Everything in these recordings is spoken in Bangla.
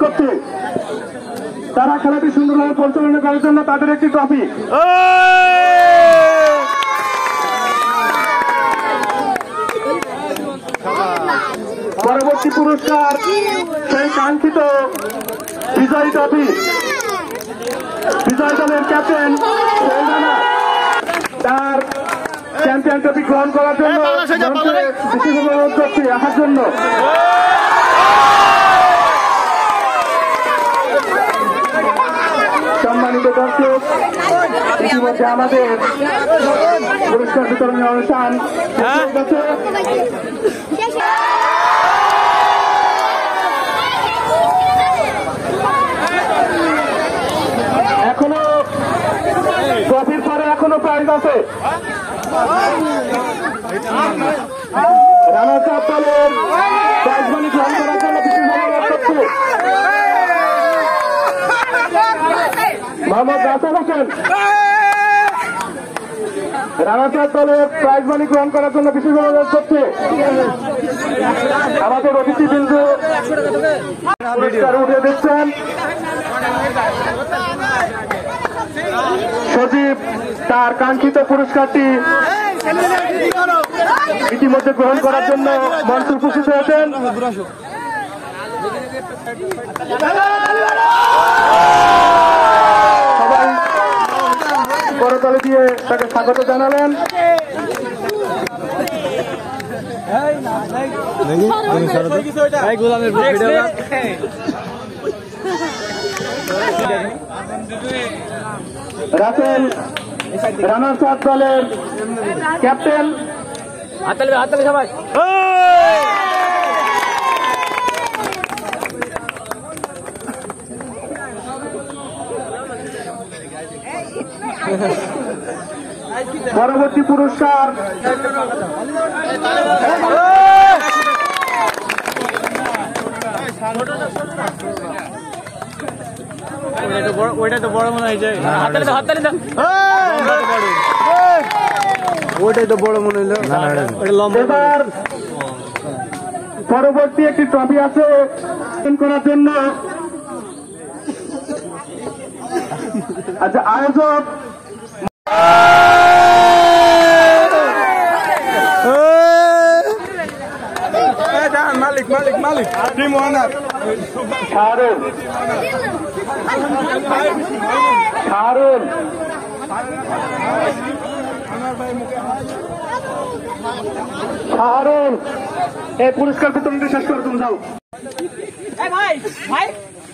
করছে তারা খেলাটি সুন্দরভাবে পরিচালনা করার জন্য তাদের একটি ট্রফি পরবর্তী পুরস্কার সেই কাঙ্ক্ষিত বিজয়ী ট্রফি বিজয় দলের ক্যাপ্টেন তার চ্যাম্পিয়ন ট্রফি গ্রহণ করার জন্য বিশেষ অনুরোধ করছি আসার জন্য। সম্মানিত দর্শক, ইতিমধ্যে আমাদের পুরস্কার বিতরণী অনুষ্ঠান এখনো ট্রফির পরে এখনো প্রাইজ আছে। রানার্স আপ দলের প্রাইজ মানি গ্রহণ করার জন্য বিশেষ অনুরোধ করছি মোহাম্মদ রাসেল হোসেন। রানার্স আপ দলের প্রাইজ মানি গ্রহণ করার জন্য বিশেষ অনুরোধ করছে আমাদের অতিথিবৃন্দ পুরস্কার উঠে দিচ্ছেন। সজীব তার কাঙ্ক্ষিত পুরস্কারটি ইতিমধ্যে গ্রহণ করার জন্য মঞ্চে উপস্থিত হয়েছেন। সবাই করতালি দিয়ে তাকে স্বাগত জানালেন। রাসেল রানার্স আপ দলের ক্যাপ্টেন সবাই পরবর্তী পুরস্কার ওইটা তো বড় মনে হয়েছে ওইটাই তো বড় মনে হইলো। এবার পরবর্তী একটি ট্রফি আছে করার জন্য। আচ্ছা, আয়োজক মালিক মালিক মালিক টিম ওয়ানার শাহরুল শাহরুল এই পুরস্কার বিতরণটি শেষ করে তুমি যাও। ভাই ভাই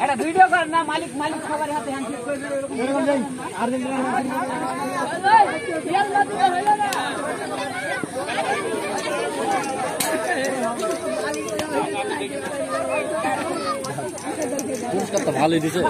একটা ভিডিও কর না, মালিক মালিক সবার হাতে হ্যান্ডশেক করে দেবে এরকম যাই পুরস্কার তো ভালোই দিছে।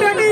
ছবি